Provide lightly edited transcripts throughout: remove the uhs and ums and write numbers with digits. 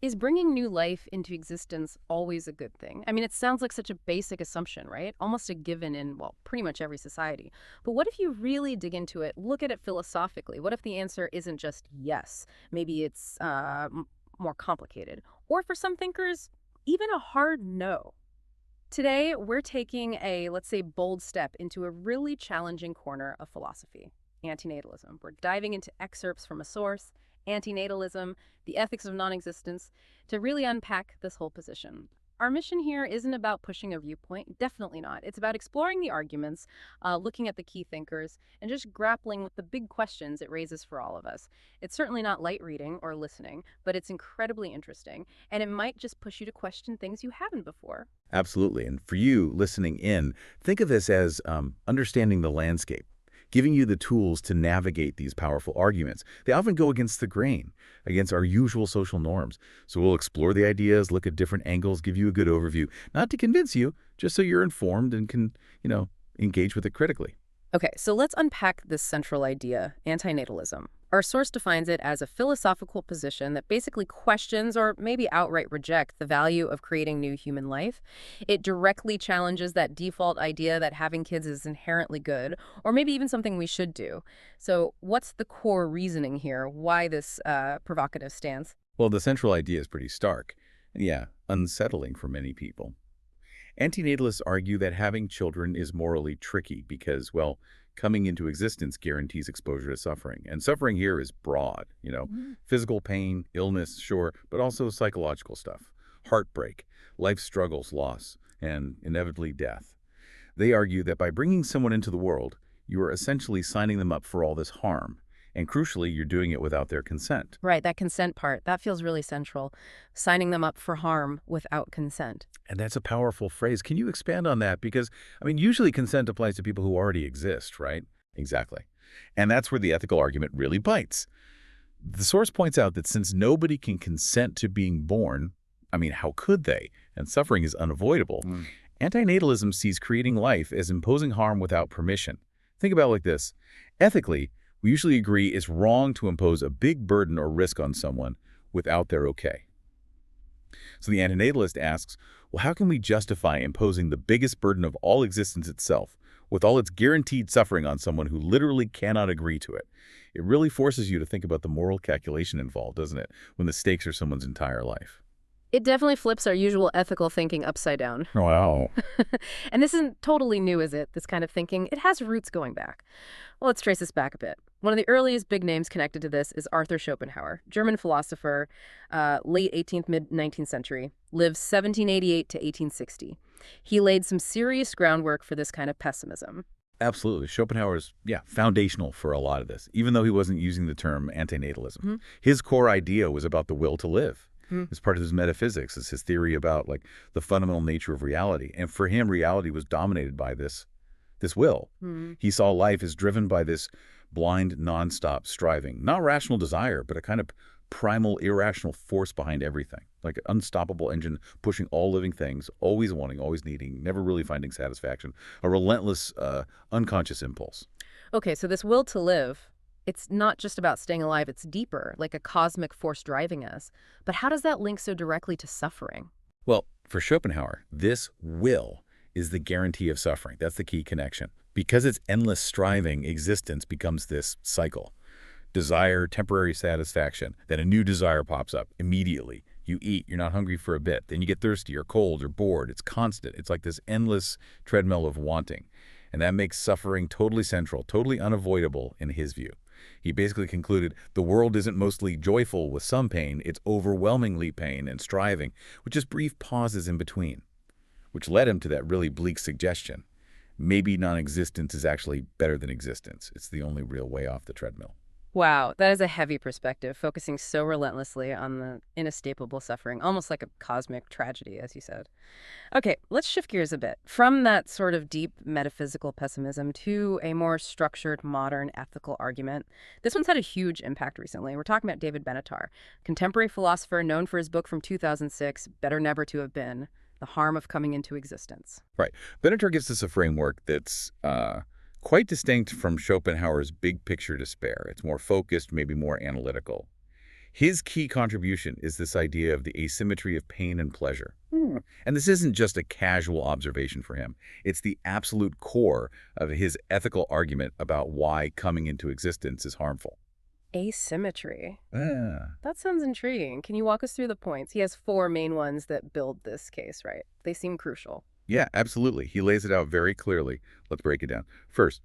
Is bringing new life into existence always a good thing? I mean, it sounds like such a basic assumption, right? Almost a given in, well, pretty much every society. But what if you really dig into it, look at it philosophically? What if the answer isn't just yes? Maybe it's more complicated. Or for some thinkers, even a hard no. Today, we're taking a, let's say, bold step into a really challenging corner of philosophy, antinatalism. We're diving into excerpts from a source, antinatalism, the ethics of non-existence, to really unpack this whole position. Our mission here isn't about pushing a viewpoint, definitely not. It's about exploring the arguments, looking at the key thinkers, and just grappling with the big questions it raises for all of us. It's certainly not light reading or listening, but it's incredibly interesting, and it might just push you to question things you haven't before. Absolutely. And for you listening in, think of this as understanding the landscape, giving you the tools to navigate these powerful arguments. They often go against the grain, against our usual social norms. So we'll explore the ideas, look at different angles, give you a good overview, not to convince you, just so you're informed and can, engage with it critically. Okay, so let's unpack this central idea, antinatalism. Our source defines it as a philosophical position that basically questions or maybe outright rejects the value of creating new human life. It directly challenges that default idea that having kids is inherently good, or maybe even something we should do. So what's the core reasoning here? Why this provocative stance? Well, the central idea is pretty stark. And yeah, unsettling for many people. Antinatalists argue that having children is morally tricky because, well, coming into existence guarantees exposure to suffering. And suffering here is broad, physical pain, illness, sure, but also psychological stuff, heartbreak, life struggles, loss, and inevitably death. They argue that by bringing someone into the world, you are essentially signing them up for all this harm. And crucially, you're doing it without their consent. Right, that consent part, that feels really central. Signing them up for harm without consent. And that's a powerful phrase. Can you expand on that? Because, usually consent applies to people who already exist, right? Exactly. And that's where the ethical argument really bites. The source points out that since nobody can consent to being born, how could they? And suffering is unavoidable. Antinatalism sees creating life as imposing harm without permission. Think about it like this. Ethically, we usually agree it's wrong to impose a big burden or risk on someone without their okay. So the antinatalist asks, well, how can we justify imposing the biggest burden of all existence itself, with all its guaranteed suffering on someone who literally cannot agree to it? It really forces you to think about the moral calculation involved, doesn't it, when the stakes are someone's entire life? It definitely flips our usual ethical thinking upside down. Wow. And this isn't totally new, is it? This kind of thinking. It has roots going back. Well, let's trace this back a bit. One of the earliest big names connected to this is Arthur Schopenhauer, German philosopher, late 18th, mid-19th century, lived 1788 to 1860. He laid some serious groundwork for this kind of pessimism. Absolutely. Schopenhauer is, foundational for a lot of this, even though he wasn't using the term antinatalism. His core idea was about the will to live. It's part of his metaphysics. It's his theory about the fundamental nature of reality. And for him, reality was dominated by this will. He saw life as driven by this blind, nonstop striving, not rational desire, but a kind of primal, irrational force behind everything, like an unstoppable engine pushing all living things, always wanting, always needing, never really finding satisfaction, a relentless, unconscious impulse. Okay, so this will to live, it's not just about staying alive, it's deeper, like a cosmic force driving us. But how does that link so directly to suffering? Well, for Schopenhauer, this will is the guarantee of suffering. That's the key connection. Because it's endless striving, existence becomes this cycle. Desire, temporary satisfaction, then a new desire pops up immediately. You eat, you're not hungry for a bit, then you get thirsty or cold or bored. It's constant. It's like this endless treadmill of wanting. And that makes suffering totally central, totally unavoidable in his view. He basically concluded the world isn't mostly joyful with some pain, it's overwhelmingly pain and striving, with just brief pauses in between, which led him to that really bleak suggestion. Maybe non-existence is actually better than existence. It's the only real way off the treadmill. Wow, that is a heavy perspective, focusing so relentlessly on the inescapable suffering, almost like a cosmic tragedy, as you said. Okay, let's shift gears a bit. From that sort of deep metaphysical pessimism to a more structured, modern ethical argument. This one's had a huge impact recently. We're talking about David Benatar, contemporary philosopher known for his book from 2006, Better Never to Have Been, The Harm of Coming into Existence. Right. Benatar gives us a framework that's quite distinct from Schopenhauer's big picture despair. It's more focused, maybe more analytical. His key contribution is this idea of the asymmetry of pain and pleasure. Hmm. And this isn't just a casual observation for him. It's the absolute core of his ethical argument about why coming into existence is harmful. Asymmetry. Ah. That sounds intriguing. Can you walk us through the points? He has four main ones that build this case, right? They seem crucial. Yeah, absolutely. He lays it out very clearly. Let's break it down. First,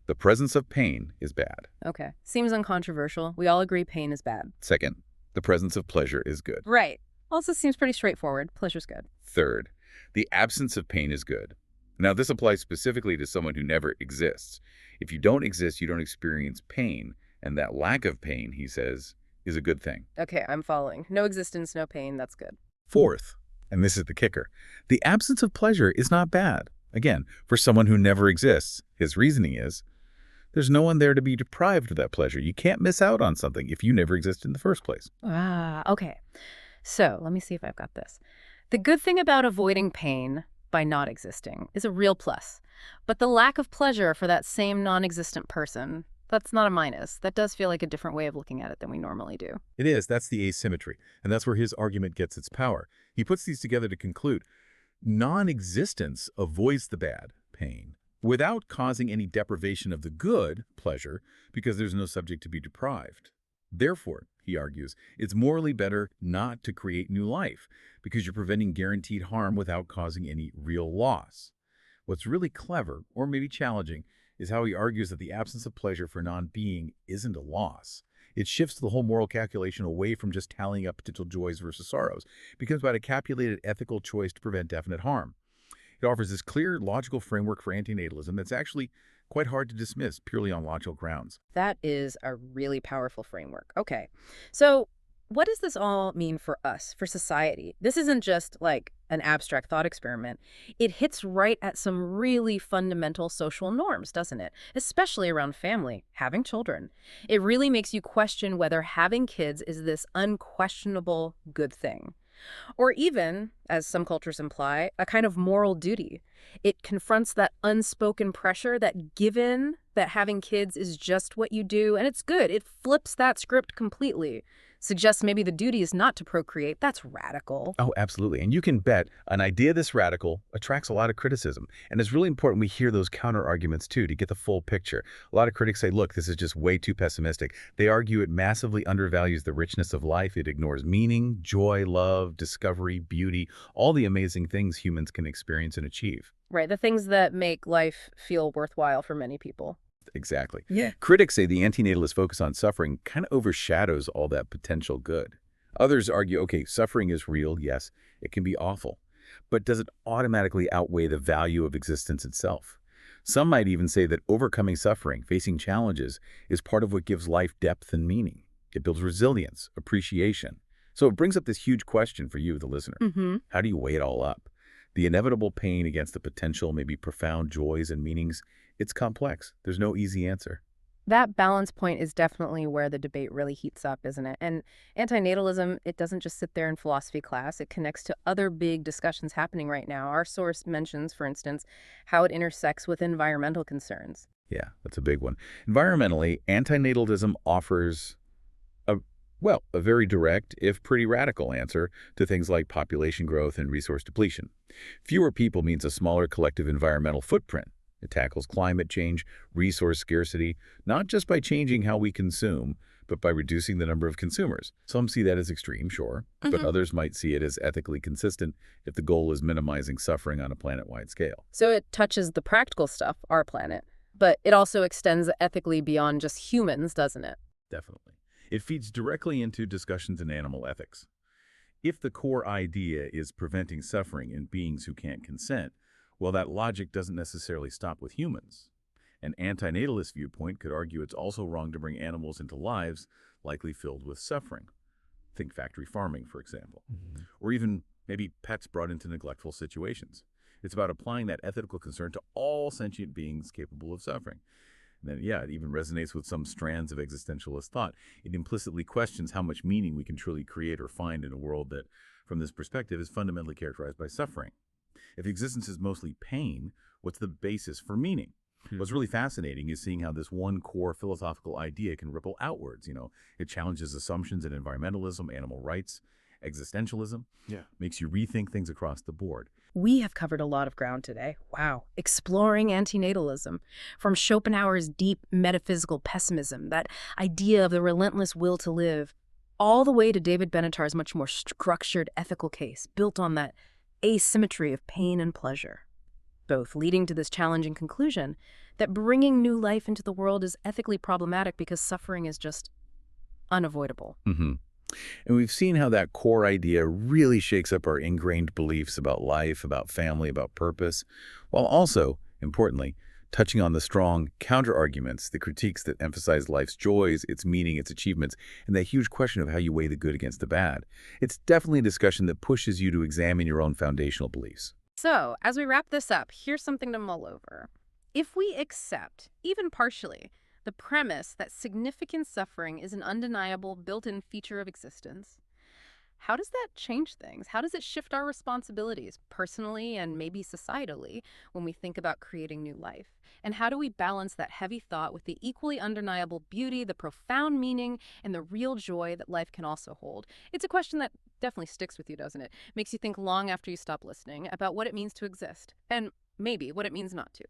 the presence of pain is bad. Okay. Seems uncontroversial. We all agree pain is bad. Second, the presence of pleasure is good. Right. Also seems pretty straightforward. Pleasure's good. Third, the absence of pain is good. Now, this applies specifically to someone who never exists. If you don't exist, you don't experience pain, and that lack of pain, he says, is a good thing. Okay, I'm following. No existence, no pain. That's good. Fourth, and this is the kicker, the absence of pleasure is not bad. Again, for someone who never exists, his reasoning is, there's no one there to be deprived of that pleasure. You can't miss out on something if you never existed in the first place. Ah, okay. So let me see if I've got this. The good thing about avoiding pain by not existing is a real plus. But the lack of pleasure for that same non-existent person, that's not a minus. That does feel like a different way of looking at it than we normally do. It is. That's the asymmetry. And that's where his argument gets its power. He puts these together to conclude non-existence avoids the bad, pain, without causing any deprivation of the good, pleasure, because there's no subject to be deprived. Therefore, he argues, it's morally better not to create new life because you're preventing guaranteed harm without causing any real loss. What's really clever, or maybe challenging, is how he argues that the absence of pleasure for non-being isn't a loss. It shifts the whole moral calculation away from just tallying up potential joys versus sorrows. It becomes about a calculated ethical choice to prevent definite harm. It offers this clear, logical framework for antinatalism that's actually quite hard to dismiss purely on logical grounds. That is a really powerful framework. Okay. So what does this all mean for us, for society? This isn't just like an abstract thought experiment. It hits right at some really fundamental social norms, doesn't it? Especially around family, having children. It really makes you question whether having kids is this unquestionable good thing. Or even, as some cultures imply, a kind of moral duty. It confronts that unspoken pressure that given that having kids is just what you do, and it's good. It flips that script completely. Suggests maybe the duty is not to procreate. That's radical. Oh, absolutely. And you can bet an idea this radical attracts a lot of criticism. And it's really important we hear those counter-arguments, too, to get the full picture. A lot of critics say, look, this is just way too pessimistic. They argue it massively undervalues the richness of life. It ignores meaning, joy, love, discovery, beauty, all the amazing things humans can experience and achieve. Right, the things that make life feel worthwhile for many people. Exactly. Yeah. Critics say the antinatalist focus on suffering kind of overshadows all that potential good. Others argue, okay, suffering is real, yes, it can be awful, but does it automatically outweigh the value of existence itself? Some might even say that overcoming suffering, facing challenges, is part of what gives life depth and meaning. It builds resilience, appreciation. So it brings up this huge question for you, the listener. How do you weigh it all up? The inevitable pain against the potential, maybe profound joys and meanings, it's complex. There's no easy answer. That balance point is definitely where the debate really heats up, isn't it? And antinatalism, it doesn't just sit there in philosophy class. It connects to other big discussions happening right now. Our source mentions, for instance, how it intersects with environmental concerns. Yeah, that's a big one. Environmentally, antinatalism offers a very direct, if pretty radical answer to things like population growth and resource depletion. Fewer people means a smaller collective environmental footprint. It tackles climate change, resource scarcity, not just by changing how we consume, but by reducing the number of consumers. Some see that as extreme, sure, but others might see it as ethically consistent if the goal is minimizing suffering on a planet-wide scale. So it touches the practical stuff, our planet, but it also extends ethically beyond just humans, doesn't it? Definitely. It feeds directly into discussions in animal ethics. If the core idea is preventing suffering in beings who can't consent, well, that logic doesn't necessarily stop with humans. An antinatalist viewpoint could argue it's also wrong to bring animals into lives likely filled with suffering. Think factory farming, for example. Or even maybe pets brought into neglectful situations. It's about applying that ethical concern to all sentient beings capable of suffering. And then, yeah, it even resonates with some strands of existentialist thought. It implicitly questions how much meaning we can truly create or find in a world that, from this perspective, is fundamentally characterized by suffering. If existence is mostly pain, what's the basis for meaning? What's really fascinating is seeing how this one core philosophical idea can ripple outwards. It challenges assumptions in environmentalism, animal rights, existentialism. Yeah. Makes you rethink things across the board. We have covered a lot of ground today. Wow. Exploring antinatalism. From Schopenhauer's deep metaphysical pessimism, that idea of the relentless will to live, all the way to David Benatar's much more structured ethical case, built on that asymmetry of pain and pleasure. Both leading to this challenging conclusion that bringing new life into the world is ethically problematic because suffering is just unavoidable. Mm-hmm. And we've seen how that core idea really shakes up our ingrained beliefs about life, about family, about purpose, while also, importantly, touching on the strong counter-arguments, the critiques that emphasize life's joys, its meaning, its achievements, and that huge question of how you weigh the good against the bad. It's definitely a discussion that pushes you to examine your own foundational beliefs. So, as we wrap this up, here's something to mull over. If we accept, even partially, the premise that significant suffering is an undeniable built-in feature of existence, how does that change things? How does it shift our responsibilities, personally and maybe societally, when we think about creating new life? And how do we balance that heavy thought with the equally undeniable beauty, the profound meaning, and the real joy that life can also hold? It's a question that definitely sticks with you, doesn't it? Makes you think long after you stop listening about what it means to exist, and maybe what it means not to.